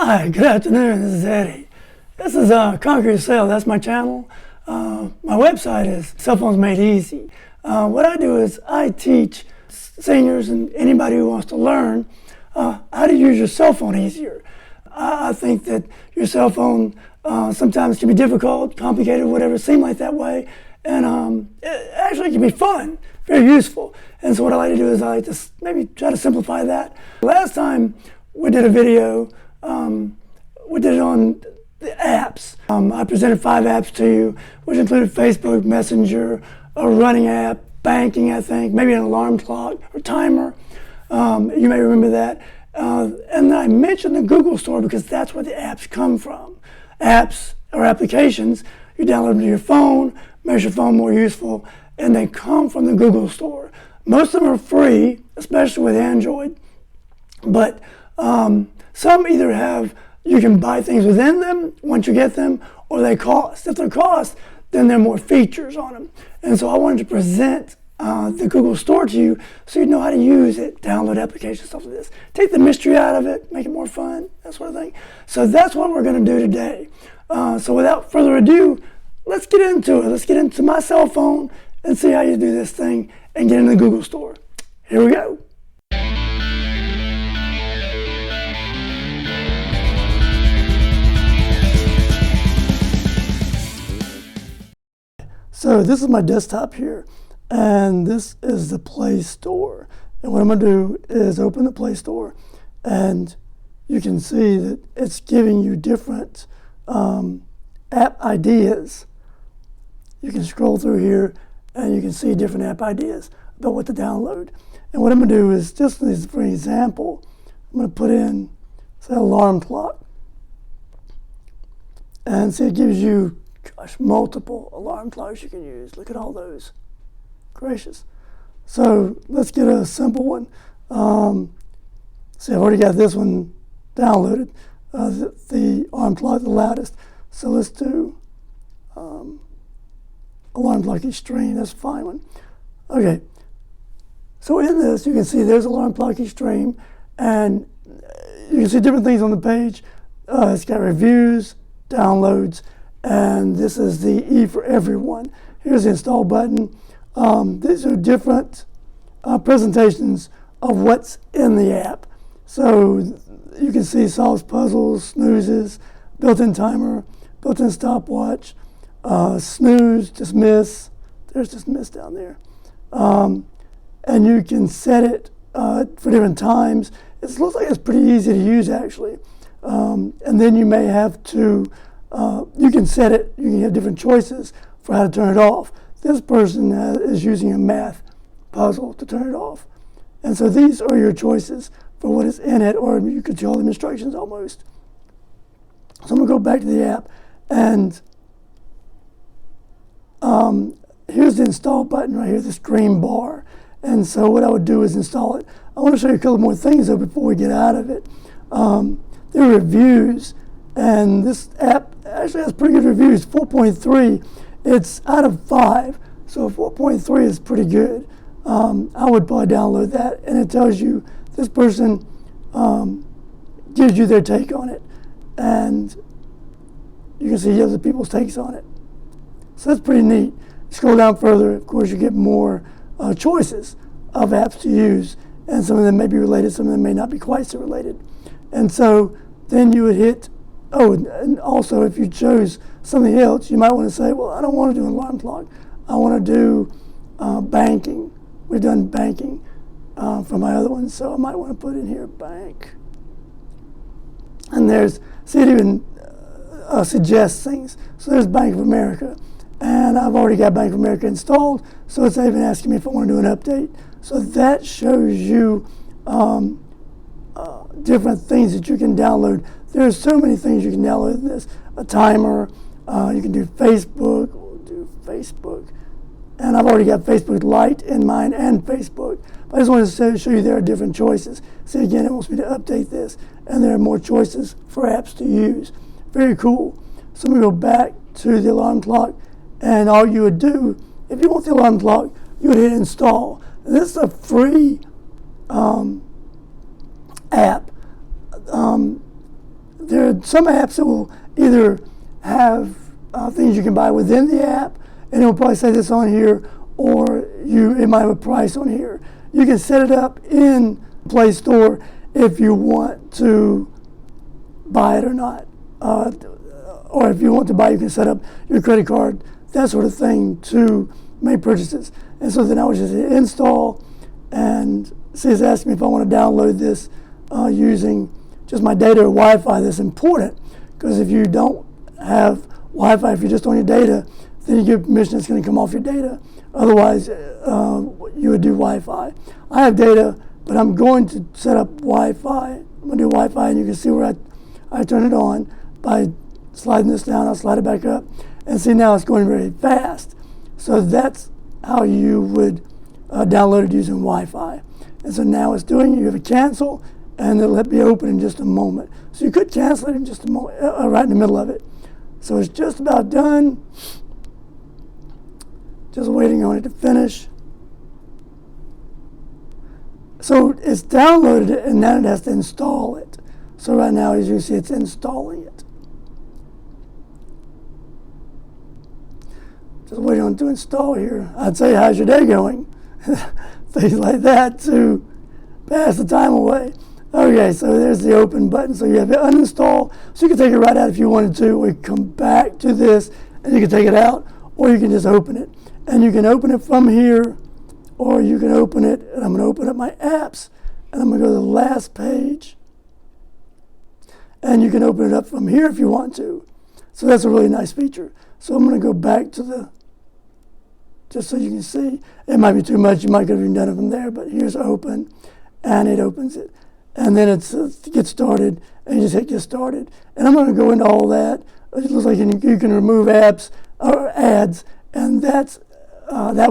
Hi, good afternoon. This is Eddie. This is Conquer Your Cell. That's my channel. My website is Cell Phones Made Easy. What I do is I teach seniors and anybody who wants to learn how to use your cell phone easier. I think that your cell phone sometimes can be difficult, complicated, whatever, seem like that way. And it actually can be fun, very useful. And so what I like to do is I like to maybe try to simplify that. Last time we did a video, we did it on the apps. I presented 5 apps to you, which included Facebook, Messenger, a running app, banking, I think, maybe an alarm clock or timer. You may remember that. And I mentioned the Google Store because that's where the apps come from. Apps or applications, you download them to your phone, makes your phone more useful, and they come from the Google Store. Most of them are free, especially with Android, but some either have, you can buy things within them once you get them, or they cost. If they're cost, then there are more features on them. And so I wanted to present the Google Store to you so you know how to use it, download applications, stuff like this. Take the mystery out of it, make it more fun, that sort of thing. So that's what we're going to do today. So without further ado, let's get into it. Let's get into my cell phone and see how you do this thing and get into the Google Store. Here we go. So this is my desktop here, and this is the Play Store. And what I'm going to do is open the Play Store, and you can see that it's giving you different app ideas. You can scroll through here, and you can see different app ideas about what to download. And what I'm going to do is, just for example, I'm going to put in, say, alarm clock. And see, it gives you multiple alarm clocks you can use. Look at all those. Gracious. So let's get a simple one. See, I've already got this one downloaded, the alarm clock, the loudest. So let's do alarm clock extreme. That's a fine one. Okay. So in this, you can see there's alarm clock extreme, and you can see different things on the page. It's got reviews, downloads, and this is the E for everyone. Here's the install button. These are different presentations of what's in the app. So you can see solves puzzles, snoozes, built-in timer, built-in stopwatch, snooze, dismiss. There's dismiss down there. And you can set it for different times. It looks like it's pretty easy to use, actually. And then you may have to you can set it, you can have different choices for how to turn it off. This person is using a math puzzle to turn it off. And so these are your choices for what is in it, or you could see all the instructions almost. So I'm going to go back to the app, and here's the install button right here, this green bar. And so what I would do is install it. I want to show you a couple more things though before we get out of it. There are reviews. And this app actually has pretty good reviews, 4.3. It's out of 5, so 4.3 is pretty good. I would probably download that, and it tells you this person gives you their take on it. And you can see other people's takes on it. So that's pretty neat. Scroll down further, of course, you get more choices of apps to use, and some of them may be related, some of them may not be quite so related. And so then you would hit, and also if you chose something else, you might want to say, well, I don't want to do an alarm clock. I want to do banking. We've done banking for my other one, so I might want to put in here bank. And there's, see, it even suggests things. So there's Bank of America. And I've already got Bank of America installed, so it's even asking me if I want to do an update. So that shows you different things that you can download. There's so many things you can download in this. A timer, you can do Facebook, we'll do Facebook. And I've already got Facebook Lite in mine and Facebook. But I just wanted to show you there are different choices. See, again, it wants me to update this, and there are more choices for apps to use. Very cool. So we go back to the alarm clock, and all you would do, if you want the alarm clock, you would hit install. This is a free app. there are some apps that will either have things you can buy within the app, and it will probably say this on here, or it might have a price on here. You can set it up in Play Store if you want to buy it or not. Or if you want to buy, you can set up your credit card, that sort of thing, to make purchases. And so then I would just hit install, and see, it's asking me if I want to download this using just my data or Wi-Fi. That's important, because if you don't have Wi-Fi, if you're just on your data, then you give permission, it's going to come off your data. Otherwise, you would do Wi-Fi. I have data, but I'm going to set up Wi-Fi. I'm going to do Wi-Fi, and you can see where I turn it on by sliding this down. I'll slide it back up, and see, now it's going very fast. So that's how you would download it using Wi-Fi. And so now it's doing it. You have a cancel, and it'll let me open in just a moment. So you could cancel it in just a moment, right in the middle of it. So it's just about done. Just waiting on it to finish. So it's downloaded it, and now it has to install it. So right now, as you see, it's installing it. Just waiting on it to install here. I'd say, how's your day going? Things like that to pass the time away. Okay, so there's the open button. So you have it uninstall. So you can take it right out if you wanted to. We come back to this, and you can take it out, or you can just open it. And you can open it from here, or you can open it, and I'm going to open up my apps, and I'm going to go to the last page. And you can open it up from here if you want to. So that's a really nice feature. So I'm going to go back to the, just so you can see. It might be too much. You might have even done it from there, but here's open, and it opens it. And then it's get started, and you just hit get started. And I'm going to go into all that. It looks like you can remove apps or ads, and that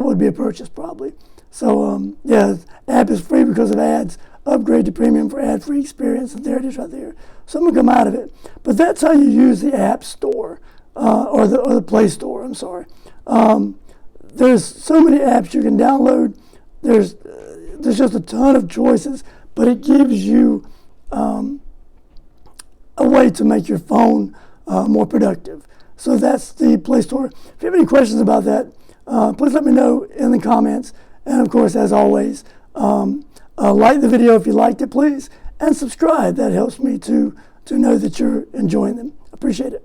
would be a purchase probably. So yeah, app is free because of ads. Upgrade to premium for ad-free experience, and there it is right there. So I'm going to come out of it. But that's how you use the App Store, or the Play Store, I'm sorry. There's so many apps you can download. There's just a ton of choices, but it gives you a way to make your phone more productive. So that's the Play Store. If you have any questions about that, please let me know in the comments. And of course, as always, like the video if you liked it, please, and subscribe. That helps me to know that you're enjoying them. Appreciate it.